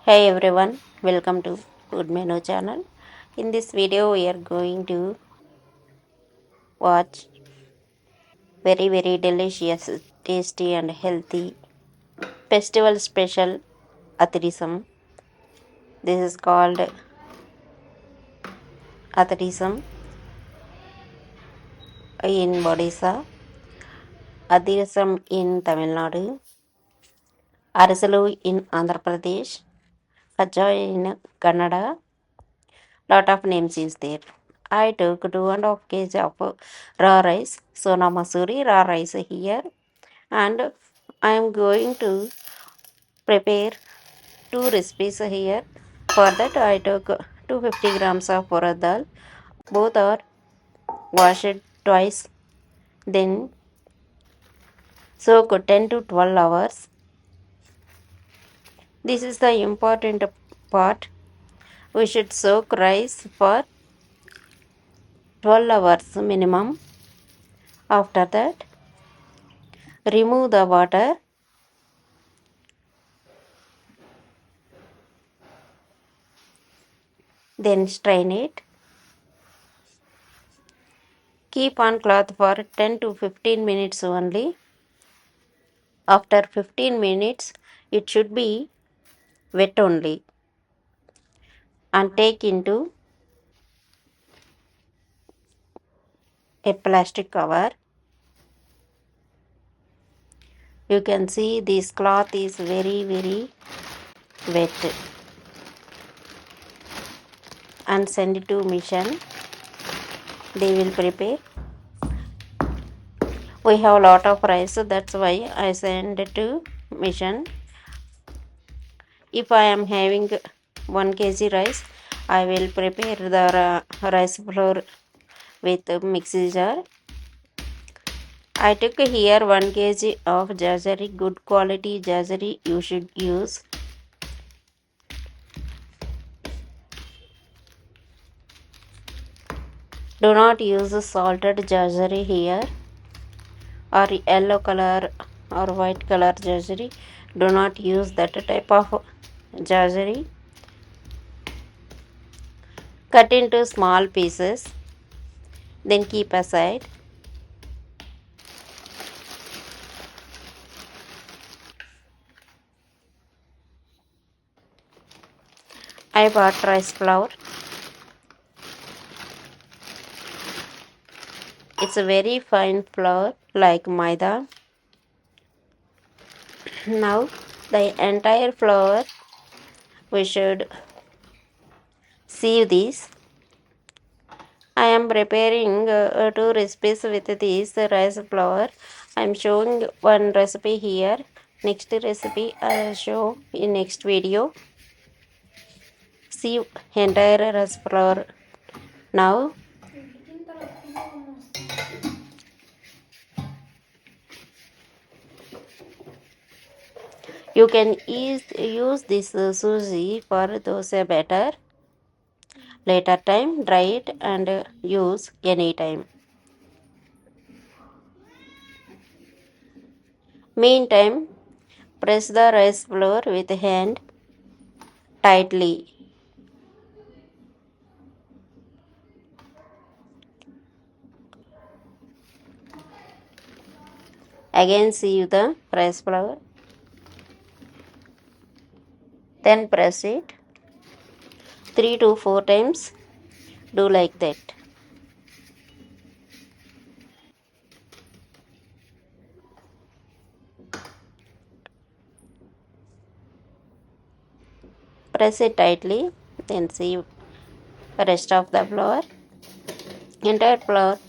Hey everyone, welcome to Food Menu channel. In this video, we are going to watch very delicious, tasty, and healthy festival special Athirasam. This is called Athirasam in Odisha, Adirasam in Tamil Nadu, ariselu in Andhra Pradesh, Kajja in Kannada. Lot of names is there. I took 2.5 kg of raw rice, Sona Masuri raw rice here, and I am going to prepare two recipes here. For that, I took 250 grams of urad dal. Both are washed twice, then soak 10 to 12 hours. This is the important part. We should soak rice for 12 hours minimum. After that, remove the water. Then strain it. Keep on cloth for 10 to 15 minutes only. After 15 minutes, it should be wet only, and take into a plastic cover. You can see this cloth is very wet, and send it to machine. They will prepare. We have a lot of rice, that's why I send it to machine. If I am having 1 kg rice, I will prepare the rice flour with mixie jar. I took here 1 kg of Jaggery, good quality Jaggery you should use. Do not use salted Jaggery here, or yellow color or white color Jaggery. Do not use that type of Jaggery. Cut into small pieces, then keep aside. I bought rice flour. It's a very fine flour like maida. Now the entire flour we should sieve this. I am preparing two recipes with this rice flour. I am showing one recipe here. Next recipe I will show in next video. Sieve entire rice flour. Now you can use this suji for dosa batter. Later time, dry it and use anytime. Meantime, press the rice flour with hand tightly. Again sieve the rice flour. Then press it 3 to 4 times. Do like that. Press it tightly. Then sieve the rest of the flour. Entire flour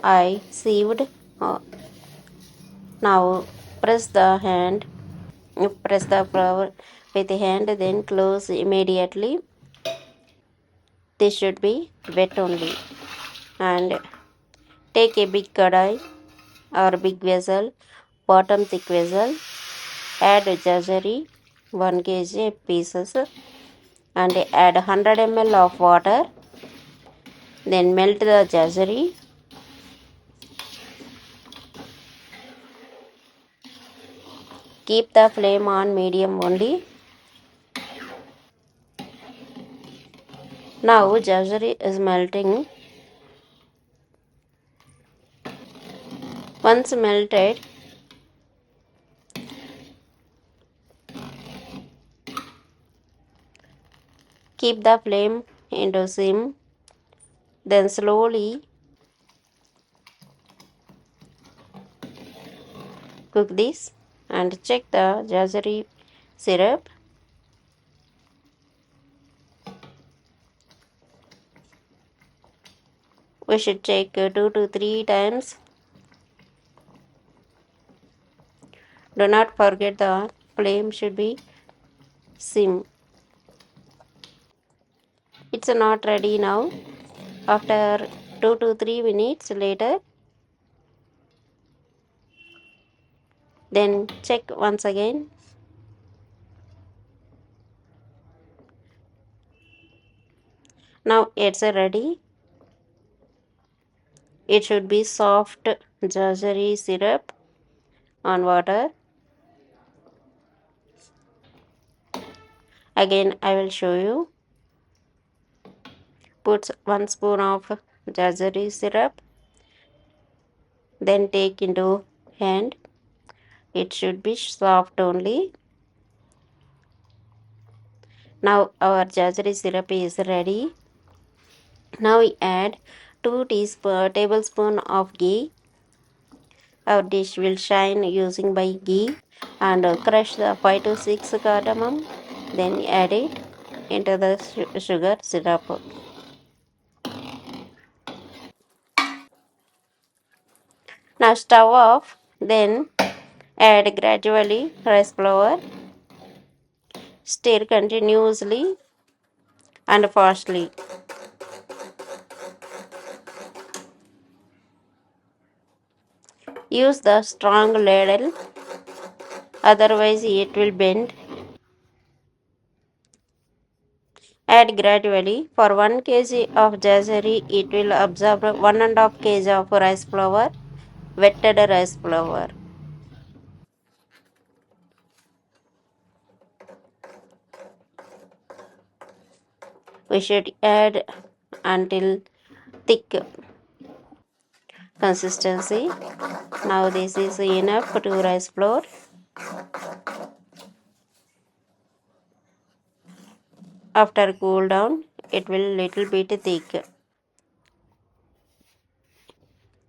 I sieved. Now press the flour with the hand, then close immediately. This should be wet only. And take a big kadai or big vessel, bottom thick vessel. Add Jaggery 1 kg pieces and add 100 ml of water. Then melt the Jaggery. Keep the flame on medium only. Now jaggery is melting. Once melted, keep the flame into sim. Then slowly cook this and check the jaggery syrup. We should check 2 to 3 times. Do not forget the flame should be sim. It's not ready now. After 2 to 3 minutes later, then check once again. Now it's ready. It should be soft jaggery syrup on water. Again, I will show you. Put 1 spoon of jaggery syrup. Then take into hand. It should be soft only. Now our jaggery syrup is ready. Now we add 2 tablespoon of ghee. Our dish will shine using by ghee and crush the 5 to 6 cardamom. Then add it into the sugar syrup. Now stove off. Then add gradually rice flour. Stir continuously and fastly. Use the strong ladle, otherwise it will bend. Add gradually. For 1 kg of jaggery, it will absorb 1.5 kg of rice flour, wetted rice flour. We should add until thick consistency. Now this is enough to rice flour. After cool down, it will little bit thick.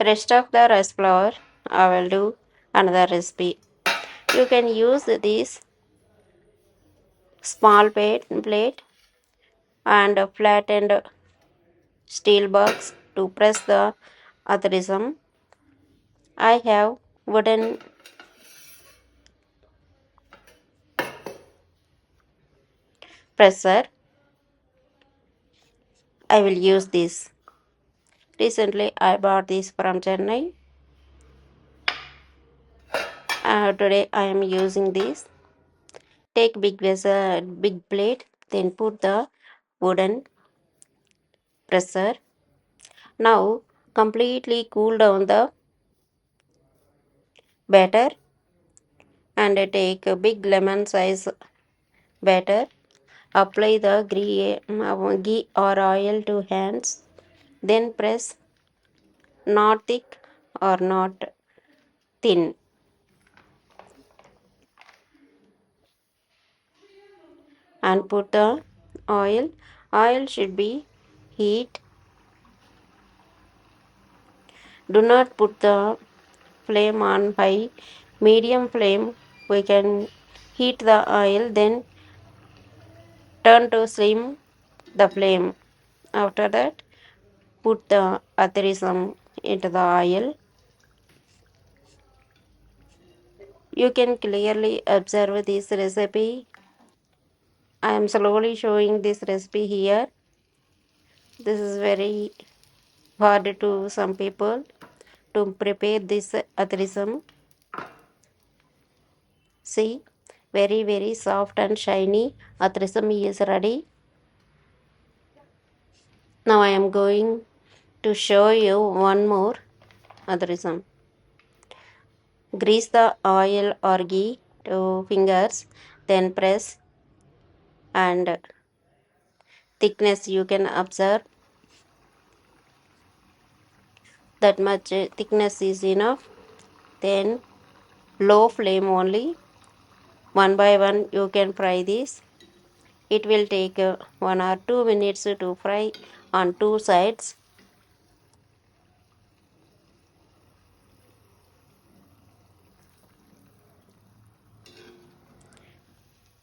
Rest of the rice flour, I will do another recipe. You can use this small plate and a flattened steel box to press the adhirasam. I have wooden presser. I will use this. Recently I bought this from Chennai. Today I am using this. Take big vessel, big plate, then put the wooden presser. Now completely cool down the batter and take a big lemon size batter. Apply the ghee or oil to hands. Then press not thick or not thin and put the oil. Oil should be heat. Do not put the flame on high. Medium flame. We can heat the oil, then turn to slim the flame. After that, put the athirasam into the oil. You can clearly observe this recipe. I am slowly showing this recipe here. This is very hard to some people to prepare this adhirasam. See, very soft and shiny adhirasam is ready. Now I am going to show you one more adhirasam. Grease the oil or ghee to fingers, then press and thickness you can observe. That much thickness is enough. Then low flame only. One by one you can fry this. It will take 1 or 2 minutes to fry on two sides.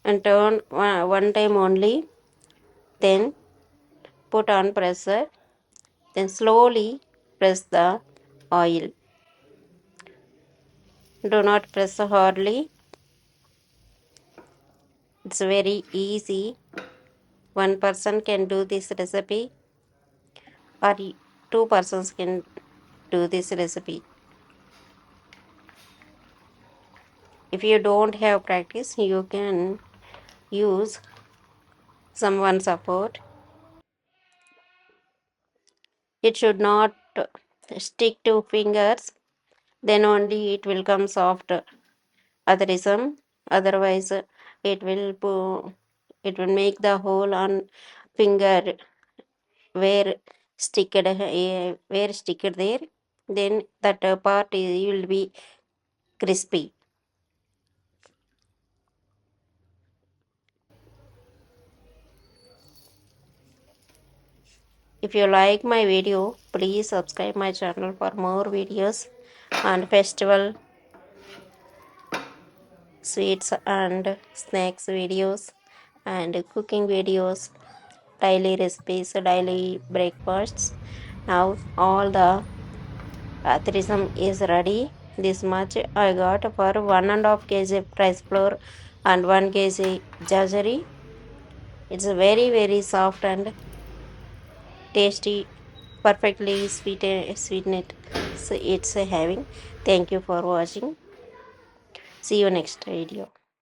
And turn one time only. Then put on pressure. Then slowly press the oil. Do not press hardly. It's very easy. One person can do this recipe, or two persons can do this recipe. If you don't have practice, you can use someone support. It should not stick to fingers, then only it will come soft adhirasam. Otherwise, it will make the hole on finger where sticked there. Then that part will be crispy. If you like my video, please subscribe my channel for more videos on festival sweets and snacks videos and cooking videos, daily recipes, daily breakfasts. Now all the atherism is ready. This much I got for 1.5 kg rice flour and 1 kg jaggery. It's very soft and tasty, perfectly sweetened. So it's having. Thank you for watching. See you next video.